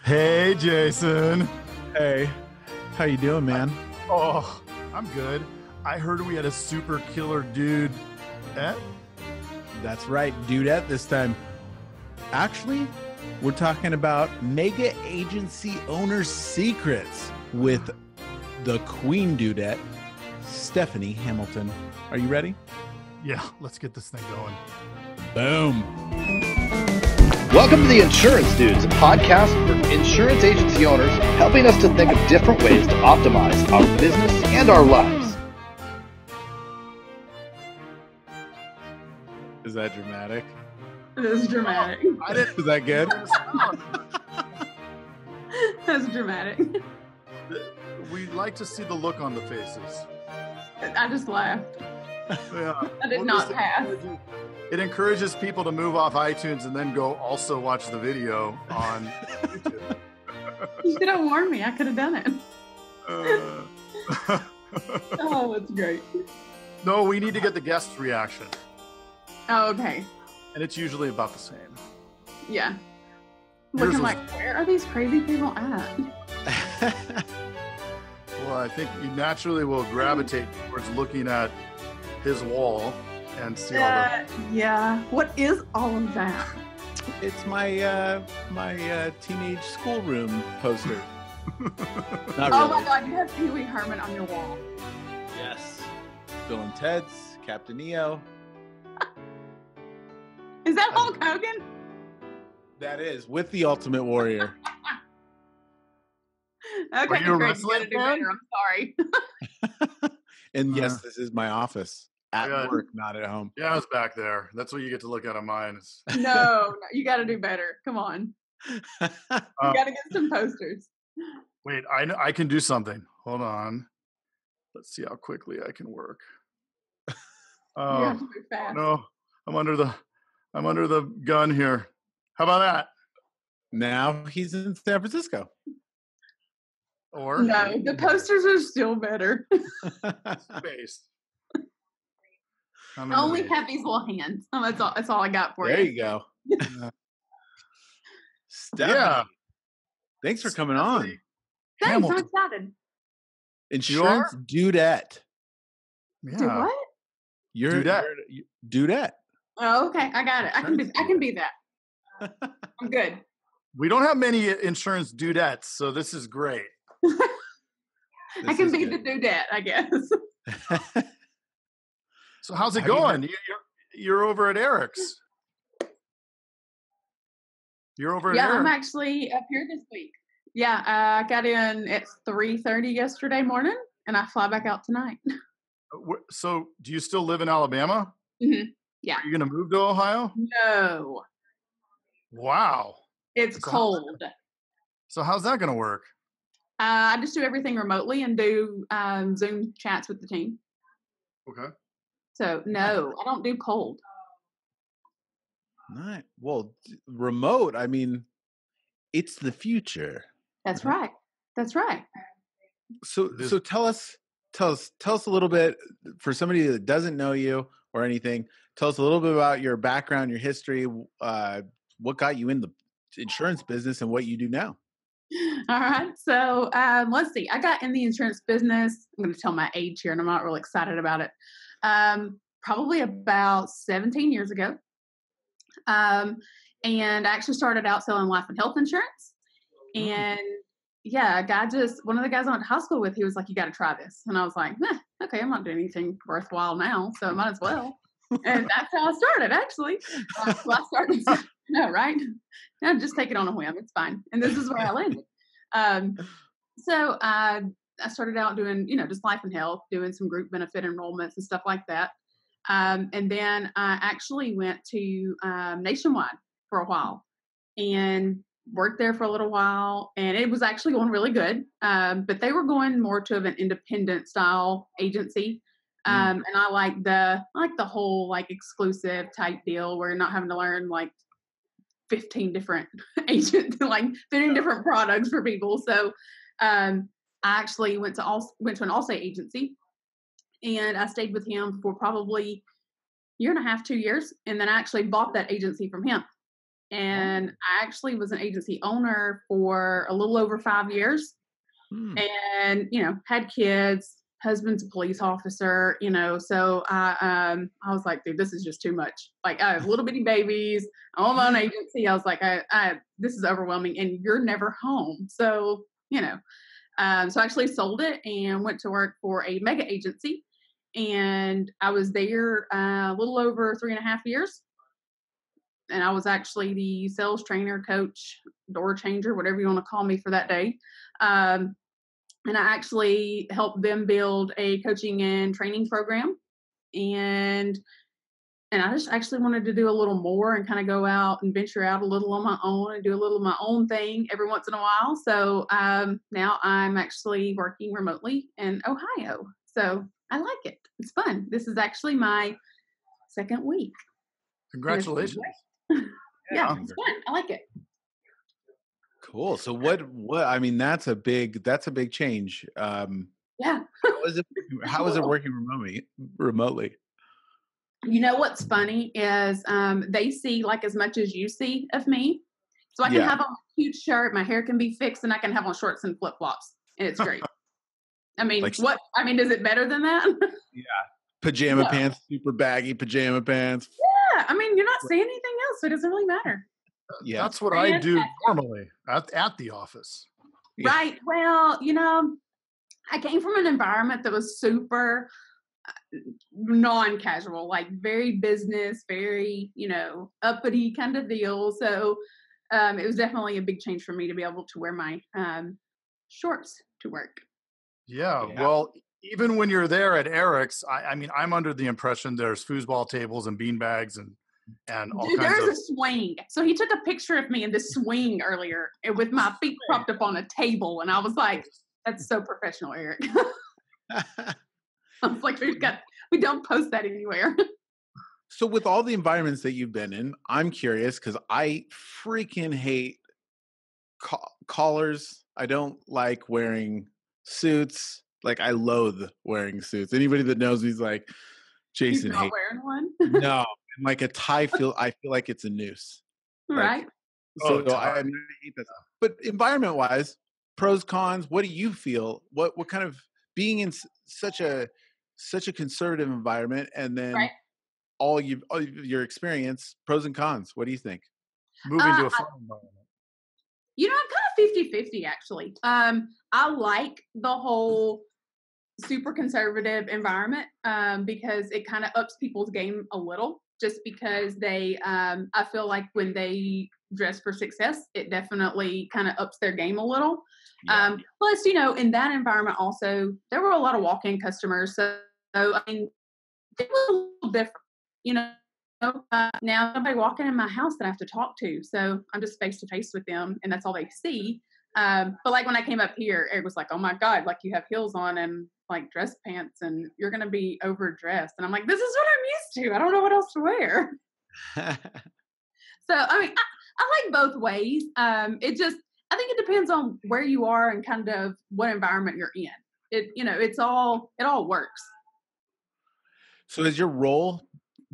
Hey, Jason. Hey, how you doing, man? I'm good. I heard we had a super killer dude. That's right, Dudette this time. Actually, we're talking about mega agency owner secrets with the Queen Dudette, Stephanie Hamilton. Are you ready? Yeah, let's get this thing going. Boom. Welcome to the Insurance Dudes, a podcast for insurance agency owners, helping us to think of different ways to optimize our business and our lives. Is that dramatic? It is dramatic. Is that good? That's dramatic. We like to see the look on the faces. I just laughed. Yeah. I did not pass. It encourages people to move off iTunes and then go also watch the video on YouTube. You should have warned me. I could have done it. Oh, that's great. No, we need to get the guest's reaction. Oh, okay. And it's usually about the same. Yeah. Yours Looking was- like, where are these crazy people at? Well, I think you naturally will gravitate towards looking at his wall and see all the... Yeah. What is all of that? It's my teenage schoolroom poster. Not Oh really. my God, you have Pee Wee Herman on your wall. Yes. Bill and Ted's, Captain EO. Is that Hulk Hogan? That is, with the Ultimate Warrior. Okay, you a great. You gotta wrestling do fan? better. I'm sorry. And yes, this is my office. At Yeah. work, not at home. Yeah, it's back there. That's what you get to look at on mine. No, you got to do better. Come on. You got to get some posters. Wait, I can do something. Hold on. Let's see how quickly I can work. You have to Oh move fast. no, I'm under the gun here. How about that? Now he's in San Francisco. Or No, the posters are still better. space. I'm in I only the- have these little hands. That's all I got for There you. you go. Stephanie, Yeah. thanks for coming on. Thanks, I'm Hamilton. excited. Insurance Dudette. Yeah. Do what? Dudette. Dudette. Oh, okay. I got it. I can be that. I'm good. We don't have many insurance dudettes, so this is great. I can be the dudette, I guess. So how's it Have you going? You're over at Eric's. You're over at Yeah, I'm Eric's. actually up here this week. Yeah, I got in at 3:30 yesterday morning, and I fly back out tonight. So do you still live in Alabama? Mhm. Yeah. Are you going to move to Ohio? No, Wow. it's So- cold. So how's that going to work? I just do everything remotely and do Zoom chats with the team. Okay. So no, I don't do cold. Right. Well, remote, I mean, it's the future. That's right. That's right. So tell us a little bit, for somebody that doesn't know you or anything, tell us a little bit about your background, your history, what got you in the insurance business and what you do now. All right. So let's see. I got in the insurance business. I'm going to tell my age here, and I'm not real excited about it. Probably about 17 years ago. And I actually started out selling life and health insurance. And yeah, one of the guys I went to high school with, he was like, "You got to try this." And I was like, okay, I'm not doing anything worthwhile now, so I might as well. And that's how I started, actually. So I started, no, right? No, just take it on a whim. It's fine. And this is where I landed. So I started out doing, just life and health, doing some group benefit enrollments and stuff like that. And then I actually went to Nationwide for a while and worked there for a little while. And it was actually going really good. But they were going more to an independent style agency. And I like the whole like exclusive type deal where you're not having to learn like 15 different agents, like 15 different products for people. So I actually went to an Allstate agency, and I stayed with him for probably 1.5 years, 2 years, and then I actually bought that agency from him. And I actually was an agency owner for a little over 5 years. And, had kids, husband's a police officer, so I was like, dude, this is just too much. Like, I have little bitty babies. I'm on my own agency. I was like, this is overwhelming, and you're never home. So, so I actually sold it and went to work for a mega agency. And I was there a little over 3.5 years. And I was actually the sales trainer, coach, door changer, whatever you want to call me for that day. And I actually helped them build a coaching and training program. And I just actually wanted to do a little more and kind of go out and venture out a little on my own and do a little of my own thing every once in a while. So now I'm actually working remotely in Ohio. So I like it. It's fun. This is actually my second week. Congratulations. Yeah, it's fun. I like it. Cool. So what, I mean, that's a big change. Yeah. How is it working remotely? You know, what's funny is, they see like as much as you see of me. So I can have on a cute shirt, my hair can be fixed, and I can have on shorts and flip flops. And it's great. I mean, is it better than that? Yeah. Pajama pants, super baggy pajama pants. Yeah. I mean, you're not saying anything else, so it doesn't really matter. Yeah. That's what I do normally at the office. Right. Well, I came from an environment that was super non-casual, like very business, very, uppity kind of deal. So it was definitely a big change for me to be able to wear my shorts to work. Yeah. Well, even when you're there at Eric's, I mean, I'm under the impression there's foosball tables and beanbags and all kinds of. There's a swing. So he took a picture of me in this swing earlier with my feet propped up on a table, and I was like, "That's so professional, Eric." I was like, we don't post that anywhere. So with all the environments that you've been in, I'm curious because I freaking hate collars. I don't like wearing suits. Like, I loathe wearing suits. Anybody that knows me is like, Jason, he's not wearing one. No, and like a tie, I feel like it's a noose. Right. So I hate that. But environment-wise, pros, cons. What do you feel? What kind of being in such a conservative environment, and then all your experience, pros and cons? What do you think? Moving to a fun environment. I'm kind of 50-50 actually. I like the whole super conservative environment because it kind of ups people's game a little, just because they I feel like when they dress for success, it definitely kind of ups their game a little. Plus, in that environment also, there were a lot of walk-in customers. So I mean, it was a little different, now somebody walking in my house that I have to talk to. So I'm just face to face with them, and that's all they see. But like when I came up here, Eric was like, "Oh my God, like you have heels on and like dress pants, and you're going to be overdressed." And I'm like, "This is what I'm used to. I don't know what else to wear." So, I mean, I like both ways. I think it depends on where you are and kind of what environment you're in. It all works. So has your role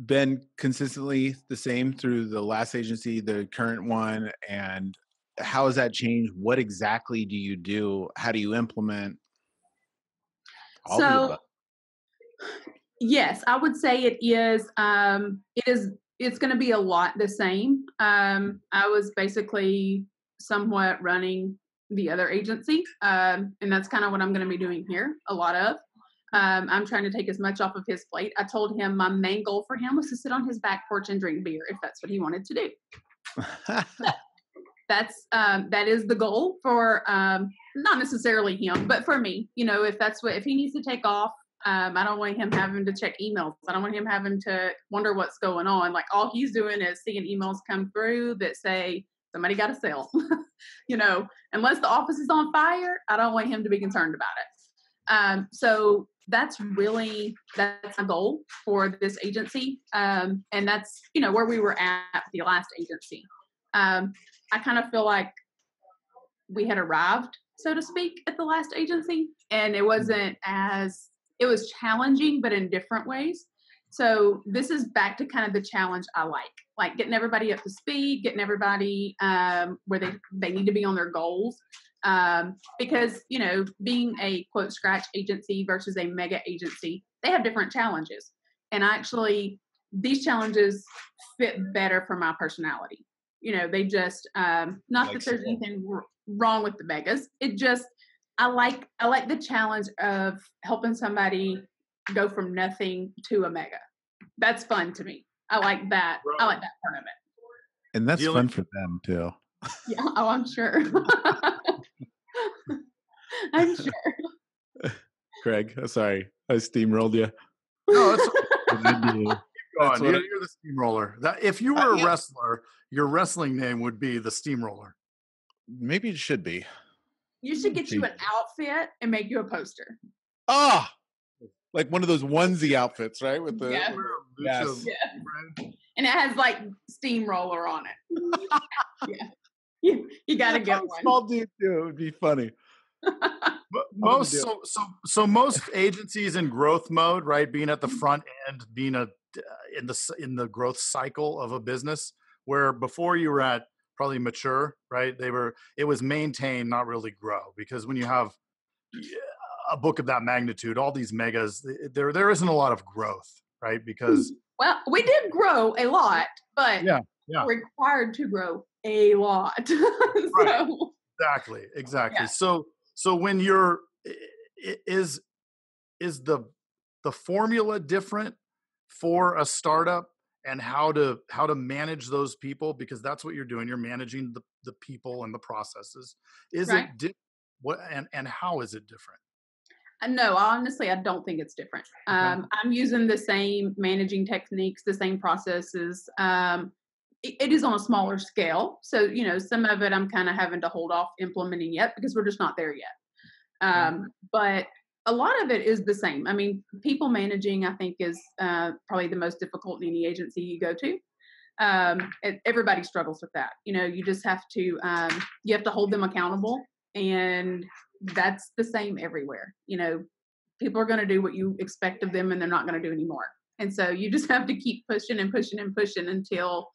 been consistently the same through the last agency, the current one, and how has that changed? What exactly do you do? How do you implement? Yes, I would say it is. It's going to be a lot the same. I was basically somewhat running the other agency, and that's kind of what I'm going to be doing here. A lot of. I'm trying to take as much off of his plate. I told him my main goal for him was to sit on his back porch and drink beer if that's what he wanted to do. That is the goal for not necessarily him, but for me. If he needs to take off, I don't want him having to check emails. I don't want him having to wonder what's going on. Like, all he's doing is seeing emails come through that say somebody got a sale. Unless the office is on fire, I don't want him to be concerned about it. So that's my goal for this agency. And that's, where we were at the last agency. I kind of feel like we had arrived, so to speak, at the last agency, and it was challenging, but in different ways. So this is back to kind of the challenge I like getting everybody up to speed, getting everybody where they need to be on their goals. Because, you know, being a quote scratch agency versus a mega agency, they have different challenges. And actually, these challenges fit better for my personality. You know, they just, not that there's anything wrong with the megas. It just, I like the challenge of helping somebody go from nothing to a mega. That's fun to me. I like that. Right. I like that part of it. And that's fun for them too. Yeah. Oh, I'm sure. I'm sure. Craig, sorry, I steamrolled you. No, it's you're the steamroller. If you were a wrestler, your wrestling name would be the Steamroller. Maybe it should be. You should get you an outfit and make you a poster. Ah, like one of those onesie outfits, right? With the yes. And it has like Steamroller on it. Yeah, you got to get one. Small dude too. It would be funny. But most agencies in growth mode, right? Being at the front end, being in the growth cycle of a business, where before you were at probably mature, right? It was maintain, not really grow, because when you have a book of that magnitude, all these megas, there isn't a lot of growth, right? Because we did grow a lot, but we're required to grow a lot. Right. Exactly. Yeah. So when you're is the formula different for a startup, and how to manage those people, because that's what you're doing. You're managing the people and the processes. Is it what and how is it different? No, honestly, I don't think it's different. I'm using the same managing techniques, the same processes. It is on a smaller scale. So, you know, some of it I'm kind of having to hold off implementing yet because we're just not there yet. But a lot of it is the same. I mean, people managing, I think, is probably the most difficult in any agency you go to. Everybody struggles with that. You know, you just have to, you have to hold them accountable, and that's the same everywhere. You know, people are going to do what you expect of them, and they're not going to do anymore. And so you just have to keep pushing and pushing and pushing until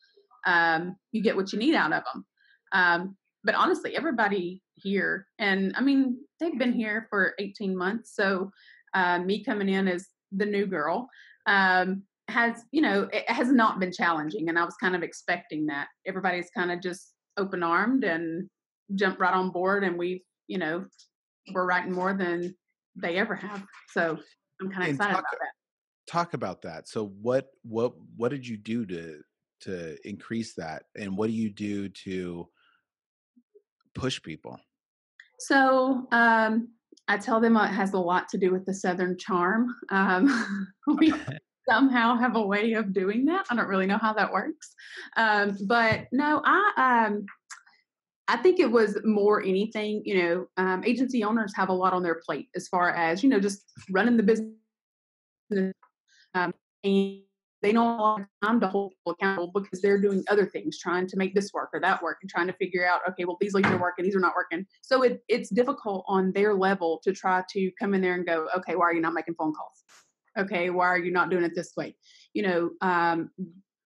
you get what you need out of them. But honestly, everybody here, and I mean, they've been here for 18 months. So me coming in as the new girl has, you know, it has not been challenging. And I was kind of expecting that. Everybody's kind of just open armed and jumped right on board. And we've, you know, we're writing more than they ever have. So I'm kind of excited about that. Talk about that. So what did you do to increase that? And what do you do to push people? So I tell them it has a lot to do with the Southern charm. We somehow have a way of doing that. I don't really know how that works. But no, I think it was more anything, you know, agency owners have a lot on their plate as far as, you know, just running the business. And they don't have a lot of time to hold people accountable because they're doing other things, trying to make this work or that work, and trying to figure out, okay, well, these leads are working, these are not working. So it's difficult on their level to try to come in there and go, okay, why are you not making phone calls? Okay, why are you not doing it this way? You know,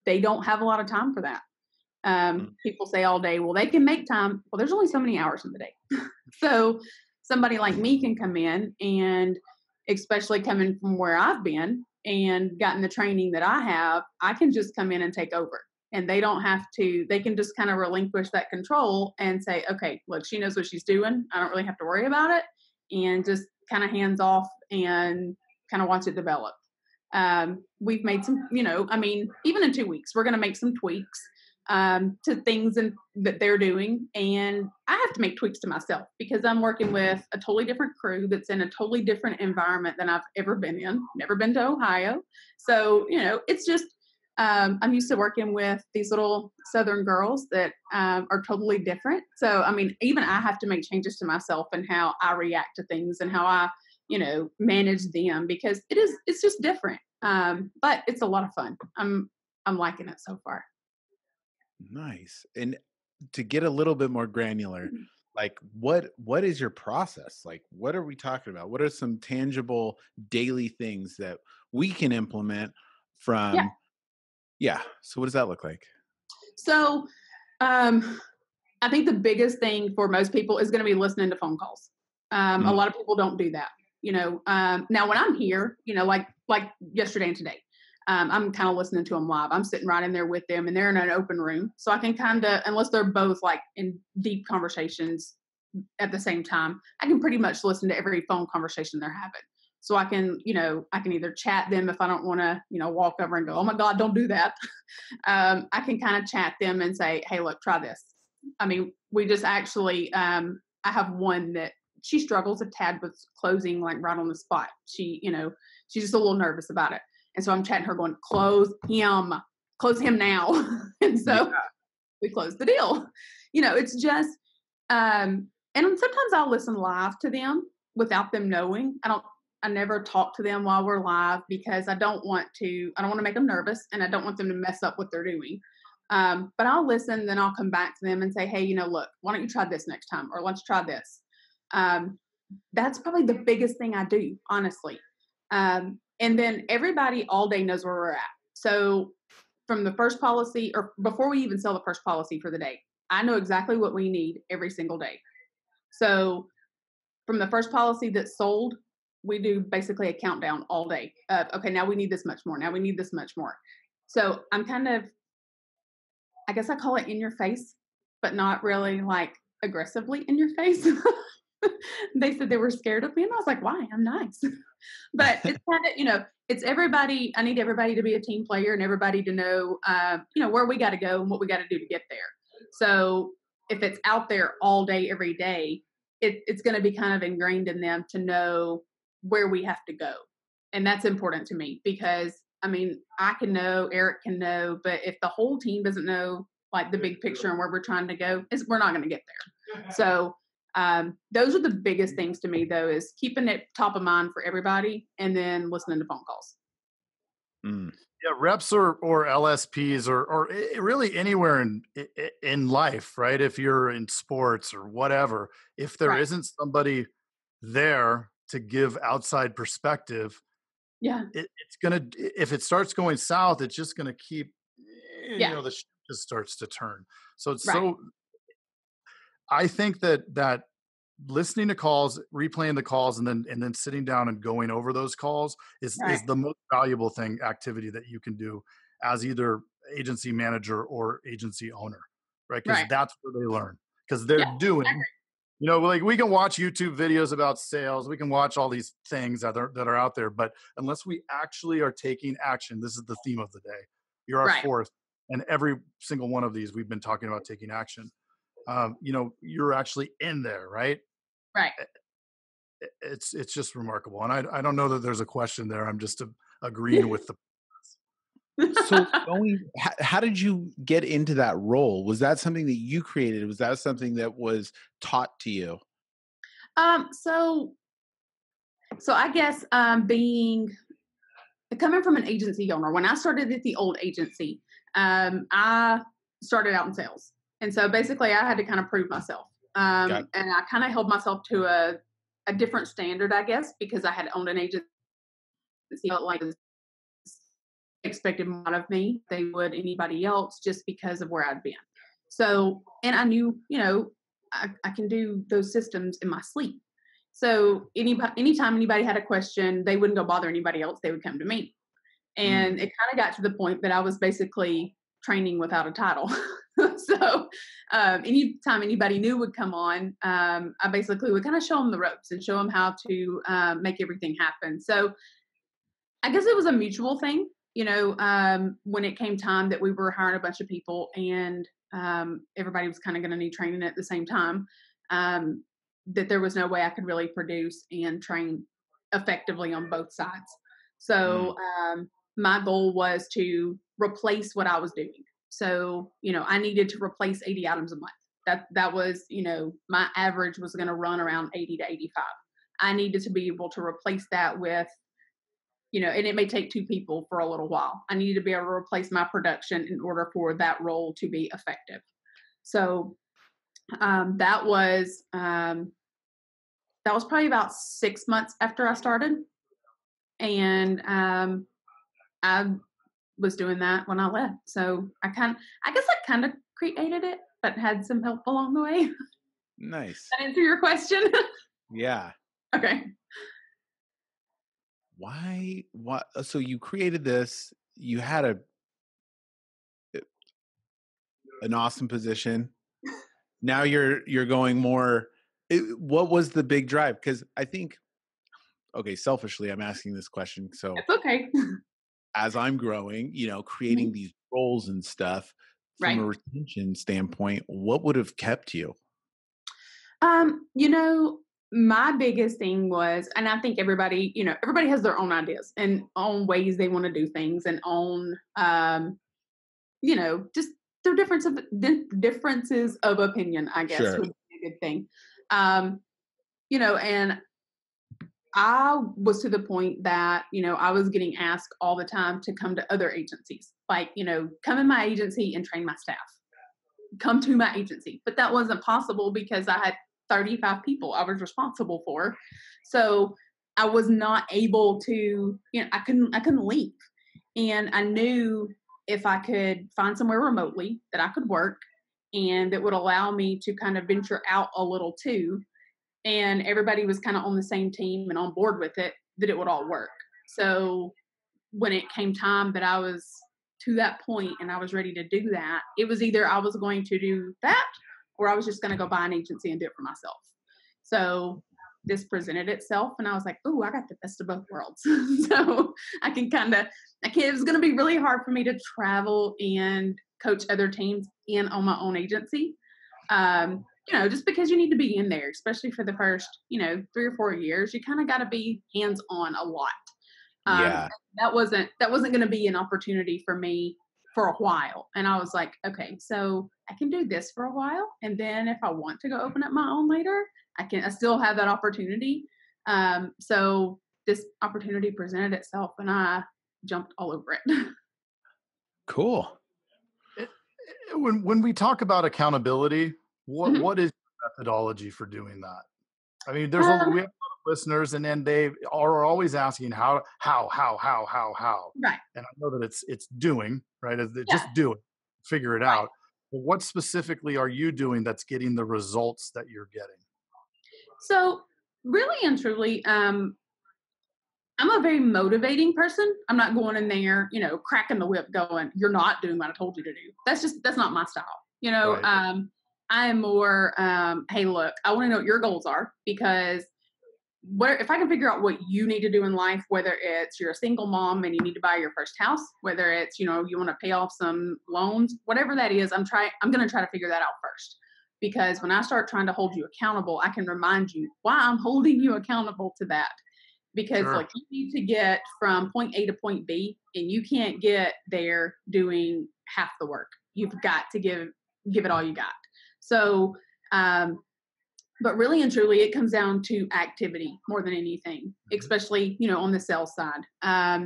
they don't have a lot of time for that. People say all day, well, they can make time. Well, there's only so many hours in the day. So somebody like me can come in, and especially coming from where I've been and gotten the training that I have, I can just come in and take over. And they don't have to, they can just kind of relinquish that control and say, okay, look, she knows what she's doing. I don't really have to worry about it. And just kind of hands off and kind of watch it develop. We've made some, you know, I mean, even in 2 weeks, we're going to make some tweaks to things that they're doing. And I have to make tweaks to myself because I'm working with a totally different crew that's in a totally different environment than I've ever been in, never been to Ohio. So, you know, it's just, I'm used to working with these little Southern girls that are totally different. So, I mean, even I have to make changes to myself and how I react to things and how I, you know, manage them because it's just different. But it's a lot of fun. I'm liking it so far. Nice. And to get a little bit more granular, like what is your process? Like, what are we talking about? What are some tangible daily things that we can implement from, So what does that look like? So, I think the biggest thing for most people is going to be listening to phone calls. A lot of people don't do that. Now when I'm here, like yesterday and today, I'm kind of listening to them live. I'm sitting right in there with them, and they're in an open room, so I can kind of, unless they're both like in deep conversations at the same time, I can pretty much listen to every phone conversation they're having. So I can either chat them if I don't want to, walk over and go, oh my God, don't do that. I can kind of chat them and say, hey, look, try this. I mean, we just actually, I have one that she struggles a tad with closing, like right on the spot. She's just a little nervous about it. And so I'm chatting her going, close him now. And so we closed the deal. It's just, and sometimes I'll listen live to them without them knowing. I never talk to them while we're live because I don't want to make them nervous, and I don't want them to mess up what they're doing. But I'll listen, then I'll come back to them and say, hey, look, why don't you try this next time? Or let's try this. That's probably the biggest thing I do, honestly. And then everybody all day knows where we're at. So from the first policy, or before we even sell the first policy for the day, I know exactly what we need every single day. So from the first policy that's sold, we do basically a countdown all day. Okay, now we need this much more. Now we need this much more. So I'm kind of, I guess I call it in your face, but not really like aggressively in your face. They said they were scared of me, and I was like, why? I'm nice. But it's kind of, it's everybody. I need everybody to be a team player and everybody to know, where we got to go and what we got to do to get there. So if it's out there all day, every day, it's going to be kind of ingrained in them to know where we have to go. And that's important to me because, I mean, I can know, Eric can know, but if the whole team doesn't know like the big picture and where we're trying to go, we're not going to get there. So those are the biggest things to me, though, is keeping it top of mind for everybody and then listening to phone calls. Yeah, reps or LSPs or really anywhere in life, right? If you're in sports or whatever, if there isn't somebody there to give outside perspective, it's gonna, if it starts going south, it's just gonna keep, the ship just starts to turn. So it's so. I think that listening to calls, replaying the calls, and then sitting down and going over those calls is the most valuable activity that you can do as either agency manager or agency owner, right? Because that's where they learn, because they're doing. Like we can watch YouTube videos about sales, we can watch all these things that are out there, but unless we actually are taking action, this is the theme of the day. You're our fourth, and every single one of these we've been talking about taking action. You're actually in there, right? Right. It's just remarkable, and I don't know that there's a question there. I'm just agreeing with the. So how did you get into that role? Was that something that you created? Was that something that was taught to you? So I guess coming from an agency owner, when I started at the old agency, I started out in sales. And so basically I had to kind of prove myself. And I kind of held myself to a different standard, I guess, because I had owned an agency, like expected more of me they would anybody else, just because of where I'd been. So, and I knew, I can do those systems in my sleep. So anytime anybody had a question, they wouldn't go bother anybody else. They would come to me. And it kind of got to the point that I was basically training without a title. So anytime anybody new would come on, I basically would kind of show them the ropes and show them how to make everything happen. So I guess it was a mutual thing, when it came time that we were hiring a bunch of people and everybody was kind of going to need training at the same time, that there was no way I could really produce and train effectively on both sides. So my goal was to replace what I was doing. So, I needed to replace 80 items a month. That was, my average was going to run around 80 to 85. I needed to be able to replace that with, and it may take two people for a little while. I needed to be able to replace my production in order for that role to be effective. So that was probably about 6 months after I started. And I was doing that when I left. So I guess I kind of created it, but had some help along the way. Nice. That answer your question? Yeah. Okay. Why? What? So you created this. You had an awesome position. Now you're going more. What was the big drive? Because I think, okay, selfishly, I'm asking this question. So It's okay. as I'm growing, creating these roles and stuff from Right. a retention standpoint, what would have kept you? My biggest thing was, and I think everybody has their own ideas and own ways they want to do things and own, just their differences of opinion, I guess, Sure. would be a good thing. And I was to the point that, I was getting asked all the time to come to other agencies, like, come in my agency and train my staff, come to my agency. But that wasn't possible because I had 35 people I was responsible for. So I was not able to, I couldn't leave. And I knew if I could find somewhere remotely that I could work and that would allow me to kind of venture out a little too, and everybody was kind of on the same team and on board with it, that it would all work. So when it came time that I was to that point and I was ready to do that, it was either I was going to do that or I was just going to go buy an agency and do it for myself. So this presented itself and I was like, oh, I got the best of both worlds. So it was going to be really hard for me to travel and coach other teams in on my own agency. Just because you need to be in there, especially for the first, 3 or 4 years, you kind of got to be hands-on a lot. Yeah. That wasn't going to be an opportunity for me for a while. And I was like, okay, so I can do this for a while. And then if I want to go open up my own later, I still have that opportunity. So this opportunity presented itself and I jumped all over it. Cool. When we talk about accountability, what is your methodology for doing that? I mean, we have a lot of listeners, and then they are always asking how. Right. And I know that it's doing, right? Just do it, figure it out. But what specifically are you doing that's getting the results that you're getting? So really and truly, I'm a very motivating person. I'm not going in there, cracking the whip going, you're not doing what I told you to do. That's not my style. Right. I am more, hey, look, I want to know what your goals are, because if I can figure out what you need to do in life, whether it's you're a single mom and you need to buy your first house, whether it's, you want to pay off some loans, whatever that is, I'm going to try to figure that out first. Because when I start trying to hold you accountable, I can remind you why I'm holding you accountable to that. Because Sure. you need to get from point A to point B, and you can't get there doing half the work. You've got to give it all you got. So, but really and truly, it comes down to activity more than anything, especially, on the sales side.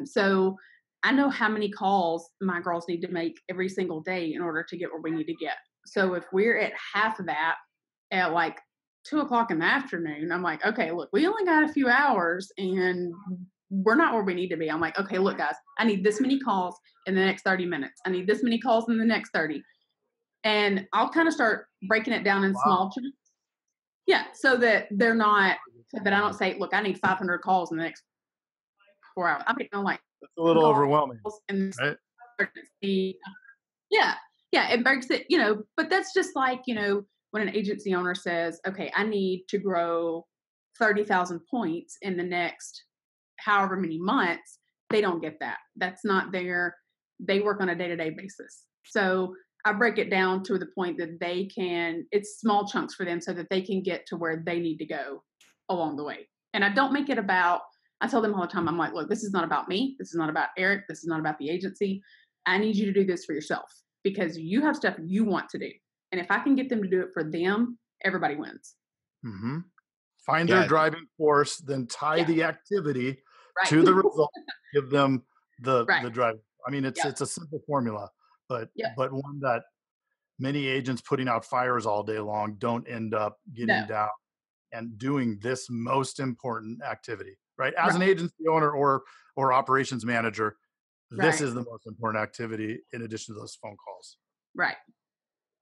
So I know how many calls my girls need to make every single day in order to get where we need to get. So if we're at half of that at like 2:00 in the afternoon, I'm like, okay, look, we only got a few hours and we're not where we need to be. I'm like, okay, look, guys, I need this many calls in the next 30 minutes. I need this many calls in the next 30. And I'll kind of start breaking it down in small chunks. Yeah. So that I don't say, look, I need 500 calls in the next 4 hours. I'm like, that's a little overwhelming. And right? Yeah. It breaks it, but that's just like, when an agency owner says, okay, I need to grow 30,000 points in the next however many months, they don't get that. That's not they work on a day-to-day basis. So I break it down to the point that it's small chunks for them so that they can get to where they need to go along the way. And I don't make it I tell them all the time, I'm like, look, this is not about me. This is not about Eric. This is not about the agency. I need you to do this for yourself because you have stuff you want to do. And if I can get them to do it for them, everybody wins. Mm-hmm. Find their driving force, then tie the activity to the result. Give them the drive. I mean, it's a simple formula, but one that many agents putting out fires all day long don't end up getting down and doing this most important activity, right? As an agency owner or operations manager, this is the most important activity in addition to those phone calls. Right.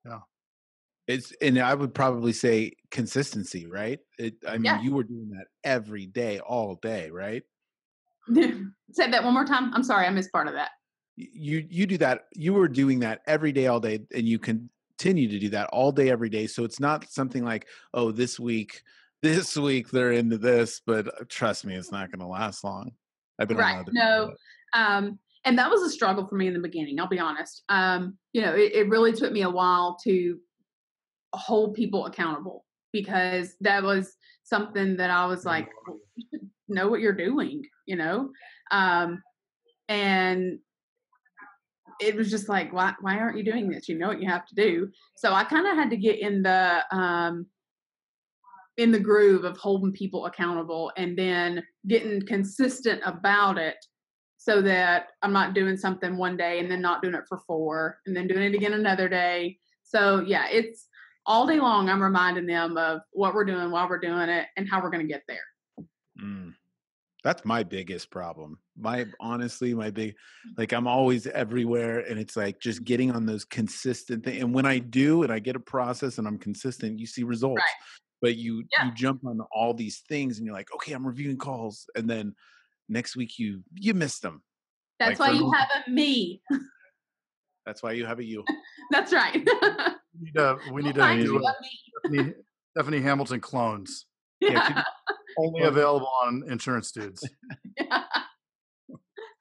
Yeah. And I would probably say consistency, right? You were doing that every day, all day, right? Say that one more time. I'm sorry, I missed part of that. You do that. You were doing that every day, all day, and you continue to do that all day, every day. So it's not something like, oh, this week they're into this, but trust me, it's not going to last long. I've been right. No. And that was a struggle for me in the beginning. I'll be honest. It really took me a while to hold people accountable, because that was something that I was like, well, you should know what you're doing, and it was just like, why aren't you doing this? You know what you have to do. So I kind of had to get in the groove of holding people accountable and then getting consistent about it, so that I'm not doing something one day and then not doing it for 4 and then doing it again another day. So yeah, it's all day long. I'm reminding them of what we're doing, why we're doing it, and how we're going to get there. That's my biggest problem. I'm always everywhere, and it's like just getting on those consistent things. And when I do, and I get a process and I'm consistent, you see results. Right. But you jump on all these things and you're like, okay, I'm reviewing calls. And then next week you missed them. That's why you have a me. That's why you have a you. That's right. We need to do Stephanie Hamilton clones. Yeah. Only available on Insurance Dudes. Yeah.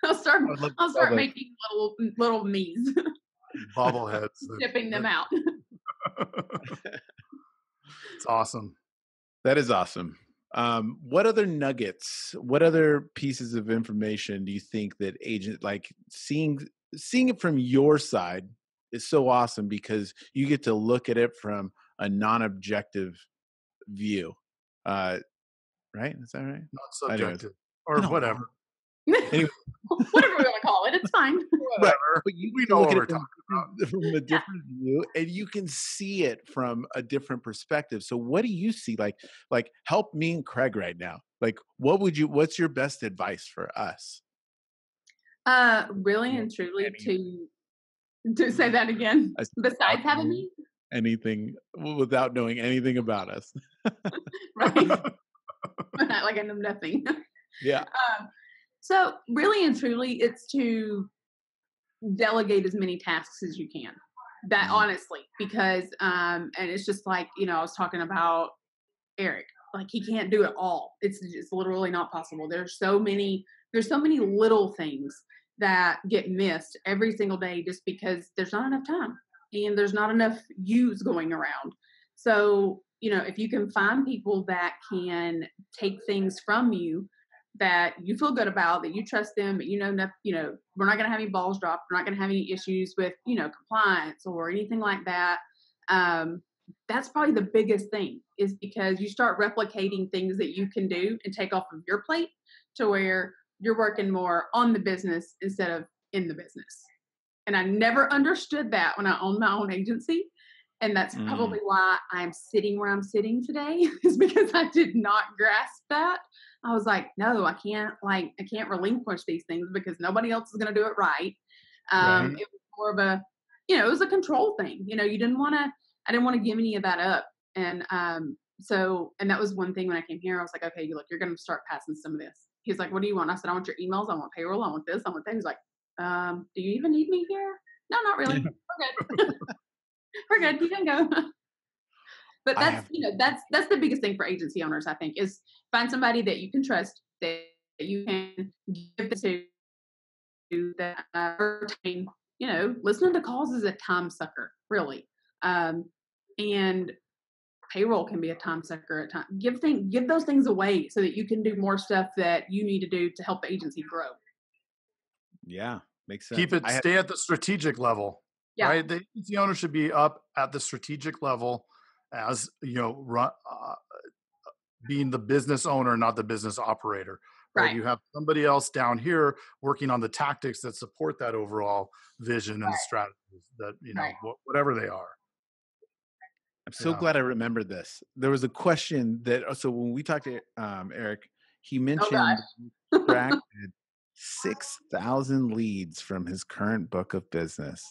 I'll start making little me's. Bobbleheads. Shipping them out. It's awesome. That is awesome. What other nuggets, what other pieces of information do you think that agent, like seeing it from your side is so awesome, because you get to look at it from a non-objective view. Right? Is that right? Not subjective. Or whatever. Anyway. Whatever we want to call it, it's fine. Right. But we know what we're talking about from a different view, and you can see it from a different perspective. So what do you see? Like help me and Craig right now. Like what's your best advice for us? Really and truly to say that again, besides having me? Anything without knowing anything about us. Right. Not like I know nothing. Yeah. So really and truly, it's to delegate as many tasks as you can. That honestly, because and it's just like, I was talking about Eric. Like, he can't do it all. It's literally not possible. There's so many little things that get missed every single day just because there's not enough time and there's not enough use going around. So, if you can find people that can take things from you that you feel good about, that you trust them, but we're not going to have any balls dropped. We're not going to have any issues with, compliance or anything like that. That's probably the biggest thing, is because you start replicating things that you can do and take off of your plate to where you're working more on the business instead of in the business. And I never understood that when I owned my own agency. And that's probably why I'm sitting where I'm sitting today, is because I did not grasp that. I was like, no, I can't relinquish these things because nobody else is going to do it right. It was more of a, it was a control thing. I didn't want to give any of that up. And and that was one thing when I came here. I was like, okay, look, you're going to start passing some of this. He's like, what do you want? I said, I want your emails. I want payroll. I want this. I want that. He's like, do you even need me here? No, not really. We're good. We're good. You can go. But that's, that's the biggest thing for agency owners, I think, is find somebody that you can trust, that you can give this to, that listening to calls is a time sucker, really. And payroll can be a time sucker at times. Give those things away so that you can do more stuff that you need to do to help the agency grow. Yeah, makes sense. Stay at the strategic level. Yeah. Right? The agency owner should be up at the strategic level as, being the business owner, not the business operator. Right. You have somebody else down here working on the tactics that support that overall vision and strategies that, whatever they are. I'm so glad I remembered this. There was a question so when we talked to Eric, he mentioned 6,000 leads from his current book of business.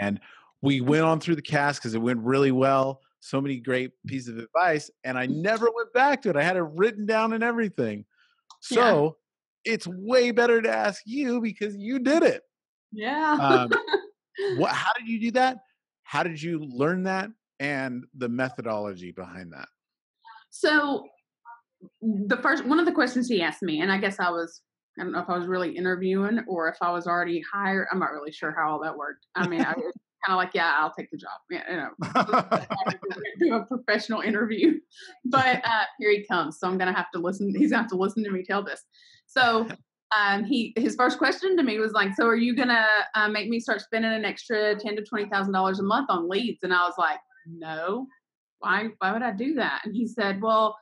And we went on through the cast because it went really well. So many great pieces of advice. And I never went back to it. I had it written down and everything. So it's way better to ask you because you did it. Yeah. How did you do that? How did you learn that? And the methodology behind that? So one of the questions he asked me, and I guess I don't know if I was really interviewing or if I was already hired. I'm not really sure how all that worked. I mean, I was kind of like, yeah, I'll take the job. Yeah, do a professional interview. But here he comes. So I'm going to have to listen. He's going to have to listen to me tell this. So his first question to me was like, so are you going to make me start spending an extra $10,000 to $20,000 a month on leads? And I was like, no, why would I do that? And he said, well,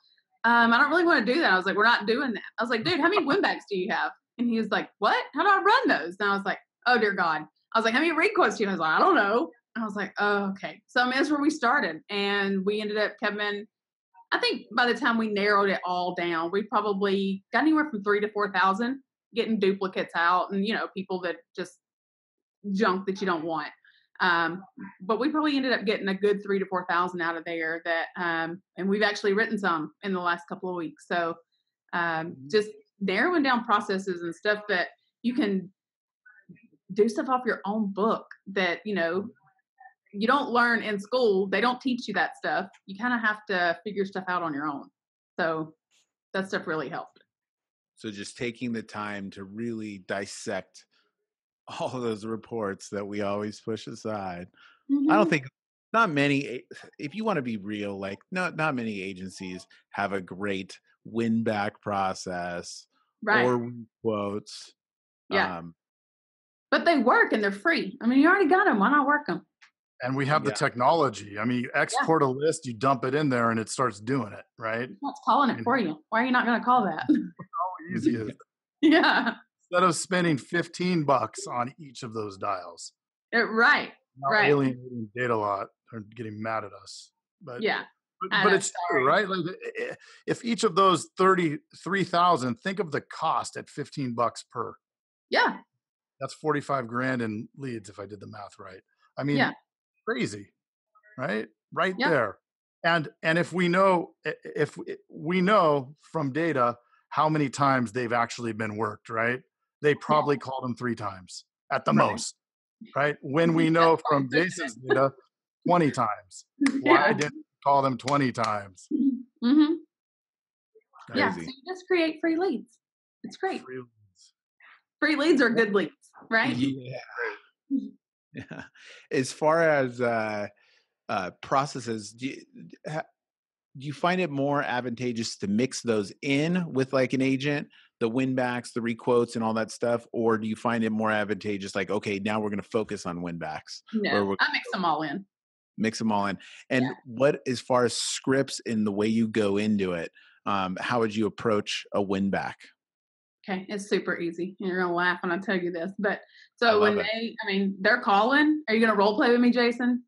I don't really want to do that. I was like, we're not doing that. I was like, dude, how many win backs do you have? And he was like, what? How do I run those? And I was like, oh, dear God. I was like, how many read quotes do you have? I was like, I don't know. And I was like, oh, okay. So I mean, that's where we started. And we ended up coming, I think by the time we narrowed it all down, we probably got anywhere from 3,000 to 4,000 getting duplicates out and, people that just junk that you don't want. But we probably ended up getting a good 3,000 to 4,000 out of there and we've actually written some in the last couple of weeks. So, just narrowing down processes and stuff that you can do stuff off your own book that, you don't learn in school. They don't teach you that stuff. You kind of have to figure stuff out on your own. So that stuff really helped. So just taking the time to really dissect all of those reports that we always push aside. Mm-hmm. I don't think not many, if you want to be real, like not many agencies have a great win back process or quotes. Yeah. But they work and they're free. I mean, you already got them. Why not work them? And we have the technology. I mean, you export a list, you dump it in there and it starts doing it, right? It's calling it for you. Why are you not going to call that? How easy is it? Yeah. Instead of spending $15 on each of those dials. Right. Alienating data a lot or getting mad at us. But but it's true, right? Like if each of those 33,000, think of the cost at $15 per. Yeah. That's 45 grand in leads if I did the math right. I mean, crazy, right? Right there. And if we know from data how many times they've actually been worked, right? They probably called them 3 times at the most, right? When we know from Jason's data, 20 times. Why didn't we call them 20 times? Mm-hmm. Yeah, so you just create free leads. It's great. Free leads are good leads, right? Yeah. As far as processes, do you find it more advantageous to mix those in with like an agent, the win backs, the requotes and all that stuff? Or do you find it more advantageous like, okay, now we're going to focus on win backs? No, I mix them all in. Mix them all in. And what, as far as scripts and the way you go into it, how would you approach a win back? Okay, it's super easy. You're going to laugh when I tell you this. But so when they're calling, are you going to role play with me, Jason?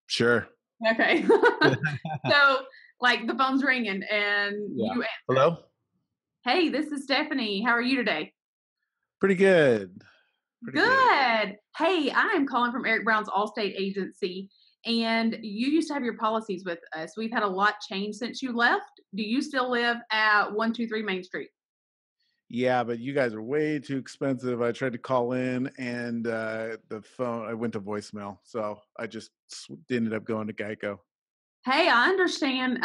Sure. Okay. So like the phone's ringing and you answer. Hello? Hey, this is Stephanie. How are you today? Pretty good. Good. Hey, I am calling from Eric Brown's Allstate agency. And you used to have your policies with us. We've had a lot change since you left. Do you still live at 123 Main Street? Yeah, but you guys are way too expensive. I tried to call in and the phone, I went to voicemail. So I just ended up going to Geico. Hey, I understand.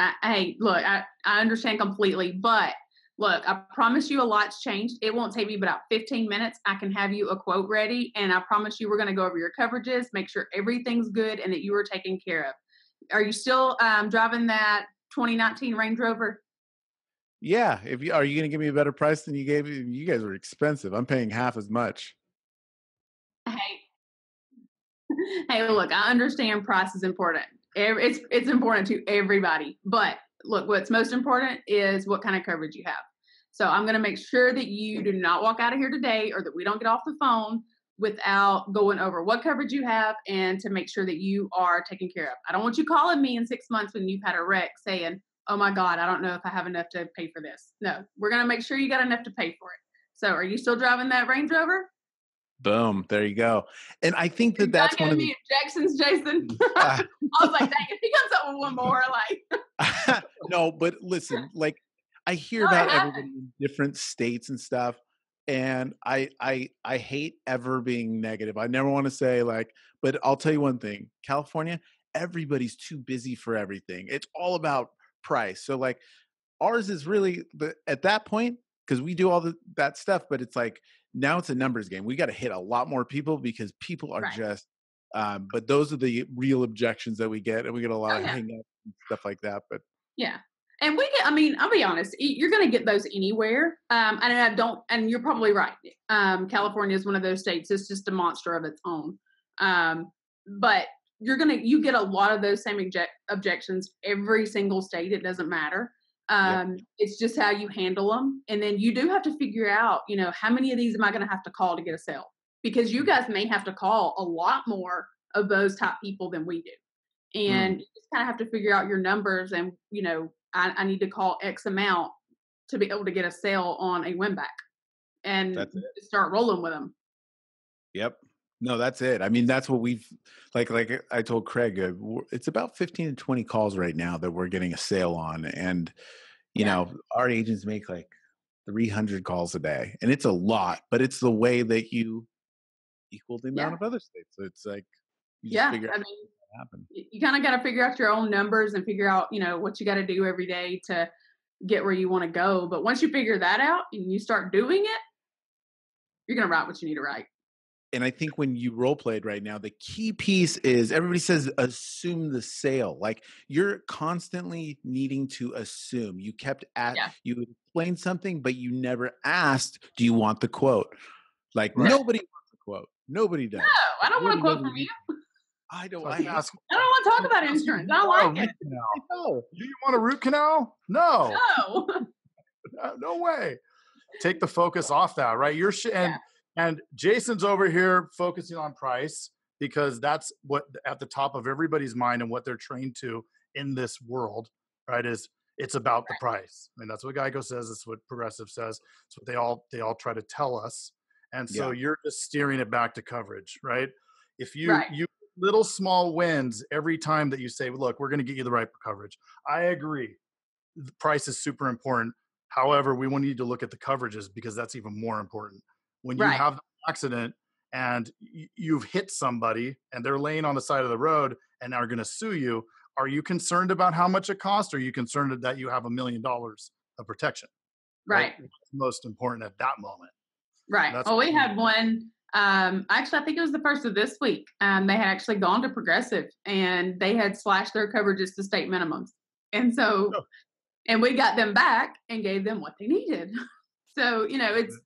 Look, I understand completely. But look, I promise you a lot's changed. It won't take me about 15 minutes. I can have you a quote ready. And I promise you we're going to go over your coverages, make sure everything's good and that you are taken care of. Are you still driving that 2019 Range Rover? Yeah. Are you going to give me a better price than you gave? You guys were expensive. I'm paying half as much. Hey, look, I understand price is important. It's important to everybody. But look, what's most important is what kind of coverage you have. So I'm going to make sure that you do not walk out of here today or that we don't get off the phone without going over what coverage you have and to make sure that you are taken care of. I don't want you calling me in 6 months when you've had a wreck saying, oh my God, I don't know if I have enough to pay for this. No, we're going to make sure you got enough to pay for it. So are you still driving that Range Rover? Boom. There you go. And I think that that's one of the objections, Jason. I was like, dang, if he comes up with one more, like. No, but listen, like I hear about everybody in different states and stuff. And I hate ever being negative. I never want to say like, but I'll tell you one thing, California, everybody's too busy for everything. It's all about price. So like ours is really at that point, because we do all that stuff, but it's like, now it's a numbers game. We got to hit a lot more people because people are just, but those are the real objections that we get. And we get a lot of hang up and stuff like that. But yeah. And we get, I mean, I'll be honest, you're going to get those anywhere. And you're probably right. California is one of those states. It's just a monster of its own. But you get a lot of those same objections every single state. It doesn't matter. It's just how you handle them. And then you do have to figure out, how many of these am I going to have to call to get a sale? Because you guys may have to call a lot more of those type people than we do. And you just kind of have to figure out your numbers and, I need to call X amount to be able to get a sale on a win back and start rolling with them. Yep. No, that's it. I mean, that's what we've like I told Craig, it's about 15 to 20 calls right now that we're getting a sale on. And, our agents make like 300 calls a day and it's a lot, but it's the way that you equal the amount of other states. So it's like, you just figure out what happened. You kind of got to figure out your own numbers and figure out, what you got to do every day to get where you want to go. But once you figure that out and you start doing it, you're going to write what you need to write. And I think when you role played right now, the key piece is everybody says assume the sale. Like you're constantly needing to assume. You kept you explained something, but you never asked, do you want the quote? Like nobody wants a quote. Nobody does. No, I don't want a quote from you. I don't. I don't want to talk about insurance. I don't like it. No. Do you want a root canal? No. No. No way. Take the focus off that, right? And Jason's over here focusing on price because that's what at the top of everybody's mind and what they're trained to in this world, right? Is it's about the price. I mean, that's what Geico says. It's what Progressive says. It's what they all try to tell us. And so you're just steering it back to coverage, right? If you little small wins every time that you say, look, we're going to get you the right coverage. I agree. The price is super important. However, we need to look at the coverages because that's even more important. When you have an accident and you've hit somebody and they're laying on the side of the road and are going to sue you, are you concerned about how much it costs? Or are you concerned that you have $1 million of protection? Right. What's most important at that moment? Right. Well, we had one, actually, I think it was the first of this week. They had actually gone to Progressive and they had slashed their coverages to state minimums. And so, and we got them back and gave them what they needed. So, it's,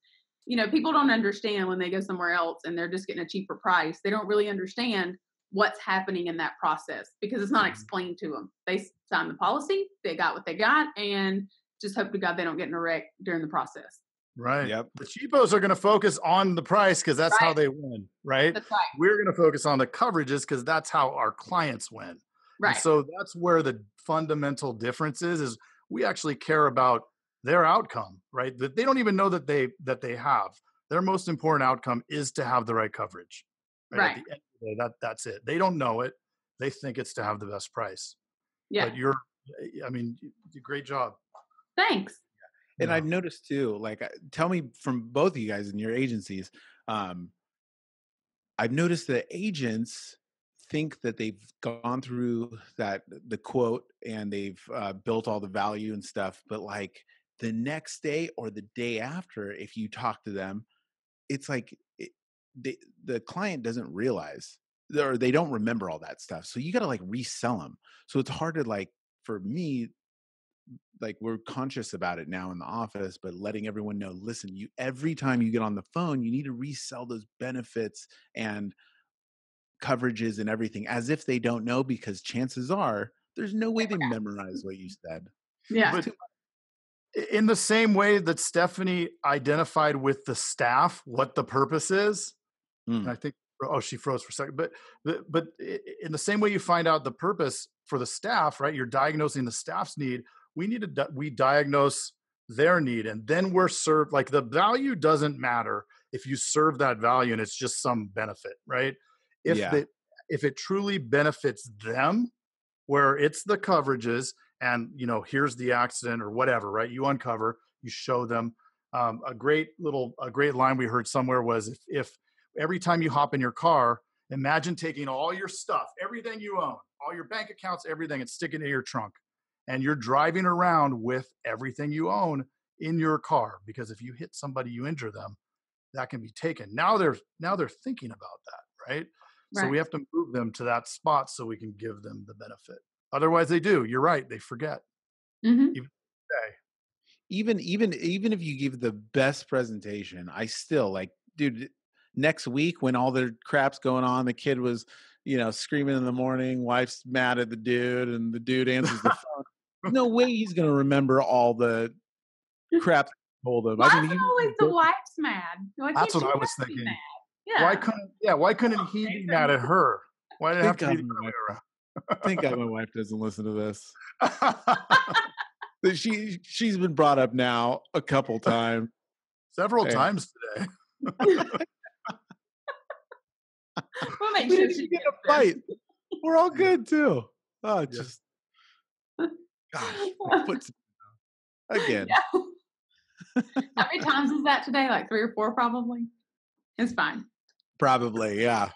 people don't understand when they go somewhere else and they're just getting a cheaper price. They don't really understand what's happening in that process because it's not explained to them. They signed the policy, they got what they got, and just hope to God they don't get in a wreck during the process. Right. Yep. The cheapos are going to focus on the price because that's how they win, right? That's right. We're going to focus on the coverages because that's how our clients win. Right. And so that's where the fundamental difference is we actually care about their outcome, right? That they don't even know that they have. Their most important outcome is to have the right coverage. Right. At the end of the day, that's it. They don't know it. They think it's to have the best price. Yeah. But you did a great job. Thanks. And I've noticed too, like, tell me from both of you guys in your agencies, I've noticed that agents think that they've gone through the quote and they've built all the value and stuff, but like the next day or the day after, if you talk to them, it's like the client doesn't realize or they don't remember all that stuff. So you got to like resell them. So it's hard to like, for me, like we're conscious about it now in the office, but letting everyone know, listen, every time you get on the phone, you need to resell those benefits and coverages and everything as if they don't know, because chances are there's no way they memorize what you said. Yeah. But in the same way that Stephanie identified with the staff what the purpose is, and I think, she froze for a second, but in the same way you find out the purpose for the staff, right? You're diagnosing the staff's need. We diagnose their need, and then we're served. Like, the value doesn't matter if you serve that value and it's just some benefit, right? If Yeah. if it truly benefits them, where it's the coverages and, here's the accident or whatever, right? You uncover, you show them. A great line we heard somewhere was, if every time you hop in your car, imagine taking all your stuff, everything you own, all your bank accounts, everything, and sticking it in your trunk. And you're driving around with everything you own in your car, because if you hit somebody, you injure them, that can be taken. Now they're thinking about that, right? So we Right. have to move them to that spot so we can give them the benefit. Otherwise, they do. You're right. They forget. Mm-hmm. Even Even if you give the best presentation, I still like, dude, next week when all the crap's going on, the kid was, screaming in the morning, wife's mad at the dude, and the dude answers the phone. No way he's gonna remember all the crap I told him. Why is always the wife's mad? Why That's can't what she I was not be thinking. mad? Yeah. Why couldn't he be mad at her? Why did it have to be the other way around? Thank God my wife doesn't listen to this. But she's been brought up now a couple times. Several times today. We'll make We sure didn't she even get gets a fight. We're all good too. Oh, Yeah. just gosh, my foot's again. Yeah. How many times is that today? Like 3 or 4, probably. It's fine. Probably, yeah.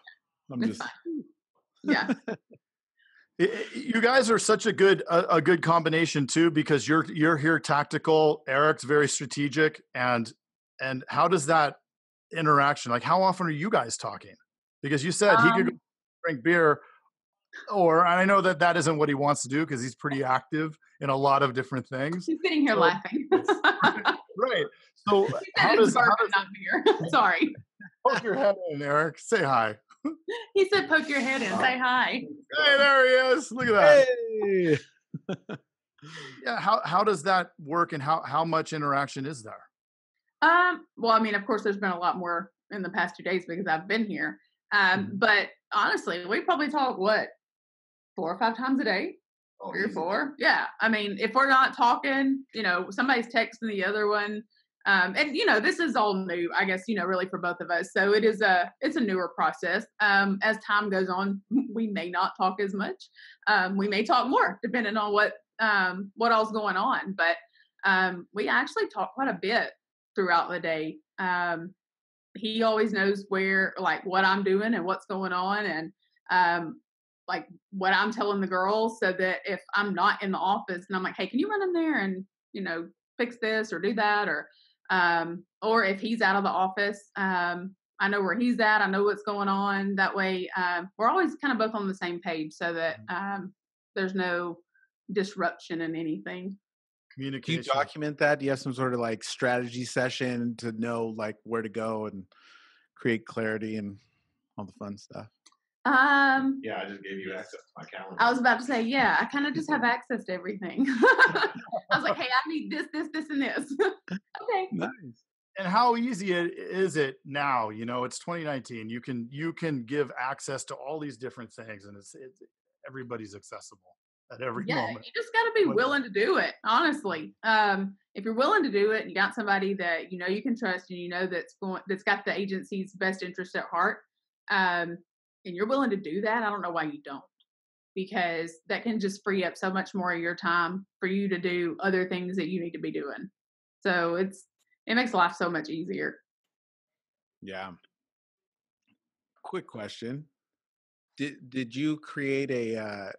I'm It's just fine. Yeah. You guys are such a good combination too, because you're here tactical. Eric's very strategic, and how does that interaction? Like, how often are you guys talking? Because you said he could go drink beer, or I know that isn't what he wants to do because he's pretty active in a lot of different things. He's sitting here laughing. Right. So He said it's bourbon, not beer. Sorry. Poke your head in, Eric. Say hi. He said, "Poke your head in. Say hi." Hey, there he is. Look at that. hey. Yeah. How does that work, and how much interaction is there? Well, I mean, of course, there's been a lot more in the past 2 days because I've been here. But honestly, we probably talk 4 or 5 times a day. 3 or 4. Yeah. I mean, if we're not talking, somebody's texting the other one. And this is all new, I guess, really for both of us. So it's a newer process. As time goes on, we may not talk as much. We may talk more depending on what all's going on. But we actually talk quite a bit throughout the day. He always knows what I'm doing and what's going on, and like what I'm telling the girls, so that if I'm not in the office and I'm like, hey, can you run in there and, fix this or do that? Or if he's out of the office, I know where he's at. I know what's going on. That way, we're always kind of both on the same page, so that there's no disruption in anything. Communication. Do you document that? Do you have some sort of like strategy session to know like where to go and create clarity and all the fun stuff? Yeah, I just gave you access to my calendar. I was about to say, yeah, I kind of just have access to everything. I was like, hey, I need this, and this. Okay. Nice. And how easy is it now? It's 2019. You can give access to all these different things, and it's everybody's accessible at every moment. You just got to be willing to do it. Honestly, if you're willing to do it, and you got somebody that you can trust, and that's got the agency's best interest at heart, and you're willing to do that, I don't know why you don't, because that can just free up so much more of your time for you to do other things that you need to be doing. So it makes life so much easier. Yeah. Quick question. Did you create an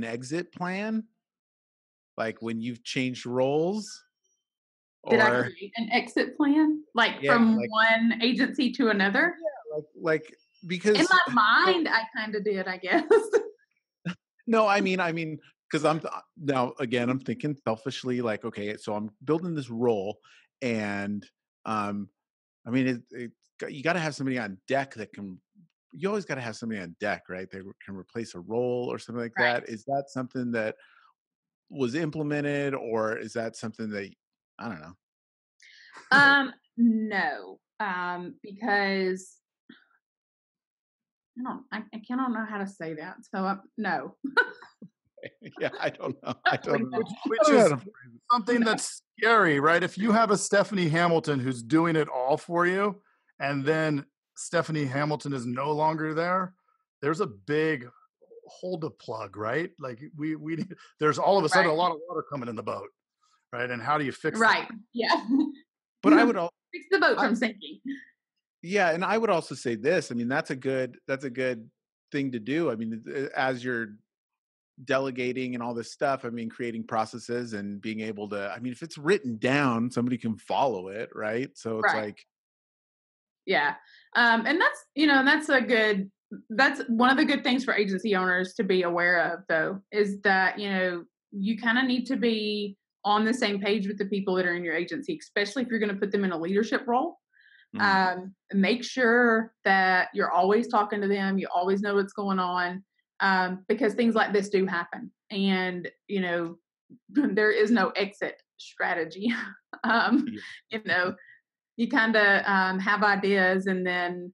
exit plan? Like when you've changed roles? Did I create an exit plan? From one agency to another? Yeah, like because in my mind, I kind of did, I guess. No, I mean, because I'm thinking selfishly, like, okay, so I'm building this role, and I mean, you got to have somebody on deck that can. You always got to have somebody on deck, right? They can replace a role or something like that. Is that something that was implemented, or is that something that I don't know? No, because I don't know how to say that. So no. Yeah, I don't know. I don't know. Which is something that's scary, right? If you have a Stephanie Hamilton who's doing it all for you, and then Stephanie Hamilton is no longer there, there's a big hole to plug, right? Like we there's all of a sudden a lot of water coming in the boat, right? And how do you fix Right. that? Yeah. But I would also fix the boat from sinking. Yeah, and I would also say this. I mean, that's a good thing to do. I mean, as you're delegating and all this stuff, I mean, creating processes and being able to, I mean, if it's written down, somebody can follow it, right? So it's like, yeah. And that's one of the good things for agency owners to be aware of, though, is that, you kind of need to be on the same page with the people that are in your agency, especially if you're going to put them in a leadership role. Make sure that you're always talking to them. You always know what's going on. Because things like this do happen, and there is no exit strategy. You kind of have ideas, and then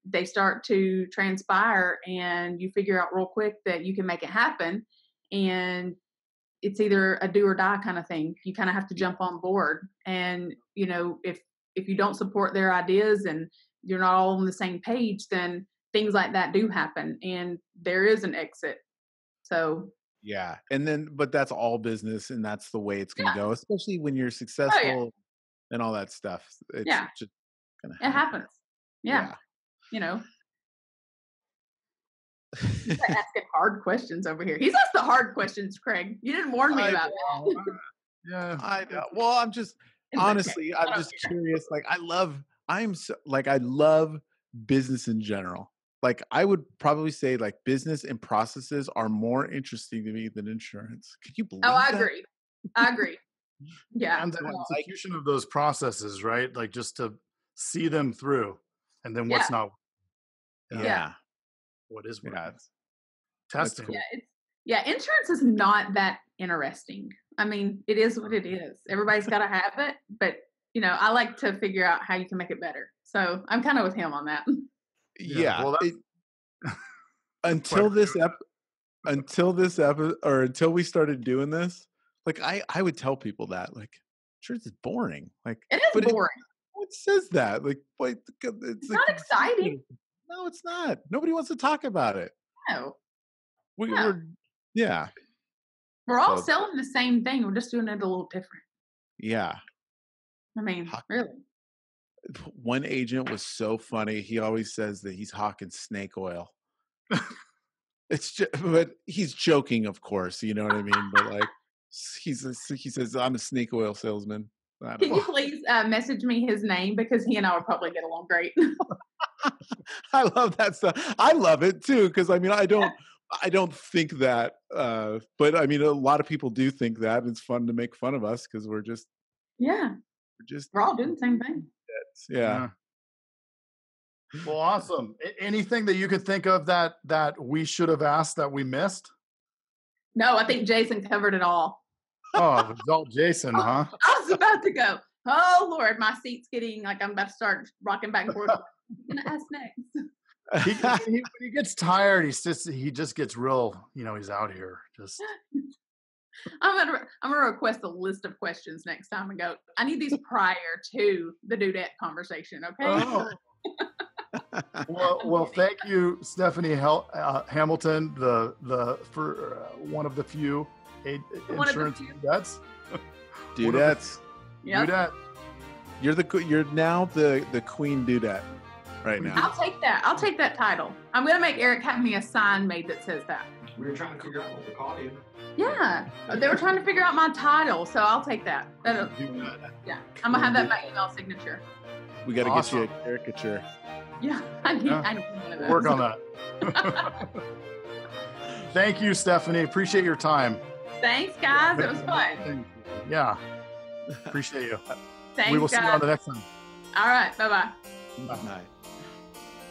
they start to transpire, and you figure out real quick that you can make it happen, and it's either a do or die kind of thing. You kind of have to jump on board, and if you don't support their ideas and you're not all on the same page, then things like that do happen, and there is an exit. So yeah, but that's all business, and that's the way it's going to go, especially when you're successful and all that stuff. It's just gonna happen. It happens. Yeah. He's asking hard questions over here. He's asked the hard questions, Craig. You didn't warn me about that. Yeah, I know. Well, I'm just honestly, I'm just curious. Like, I love business in general. Like, I would probably say like business and processes are more interesting to me than insurance. Could you believe that? I agree. Yeah. And the execution of those processes, right? Like, just to see them through, and then what's not. What is testing. Cool. Insurance is not that interesting. I mean, it is what it is. Everybody's got to have it, but I like to figure out how you can make it better. So I'm kind of with him on that. Yeah. Well, until we started doing this, like I would tell people that, like, insurance is boring. Like, it is boring. What says that? Like, it's not exciting. No, it's not. Nobody wants to talk about it. No. We're all selling the same thing. We're just doing it a little different. Yeah. I mean, really. One agent was so funny. He always says that he's hawking snake oil. But he's joking, of course. You know what I mean? But like, he says, I'm a snake oil salesman. Can you please message me his name, because he and I would probably get along great. I love that stuff. I love it too, because I mean, I don't think that, but I mean, a lot of people do think that, and it's fun to make fun of us because we're all doing the same thing. Yeah. Well, awesome. Anything that you could think of that we should have asked that we missed? No, I think Jason covered it all. Oh, it's all Jason, huh? I was about to go, oh Lord, my seat's getting like I'm about to start rocking back and forth. I'm gonna ask next. When he gets tired, he just gets real. He's out here. Just. I'm gonna request a list of questions next time and go. I need these prior to the Dudette conversation. Okay. Oh. Well, thank you, Stephanie Hamilton, for one of the few insurance Dudettes. Dudettes. Yep. Dudette. You're now the Queen Dudette right now. I'll take that title. I'm gonna make Eric have me a sign made that says that. We were trying to figure out what to call you. Yeah, they were trying to figure out my title, so I'll take that. Yeah, I'm gonna have that in my email signature. We got to get you a caricature. Yeah, I need one of those. Work on that. Thank you, Stephanie. Appreciate your time. Thanks, guys. It was fun. Yeah. Appreciate you. Thanks, we will see you on the next one. All right. Bye-bye. Bye.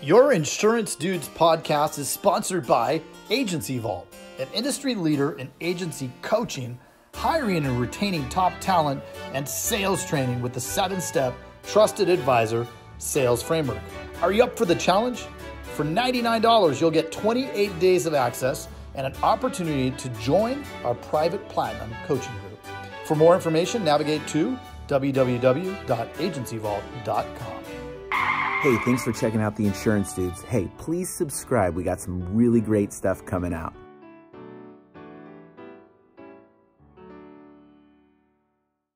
Your Insurance Dudes podcast is sponsored by Agency Vault, an industry leader in agency coaching, hiring and retaining top talent, and sales training with the 7-step trusted advisor sales framework. Are you up for the challenge? For $99, you'll get 28 days of access and an opportunity to join our private platinum coaching group. For more information, navigate to www.agencyvault.com. Hey, thanks for checking out the Insurance Dudes. Hey, please subscribe. We got some really great stuff coming out.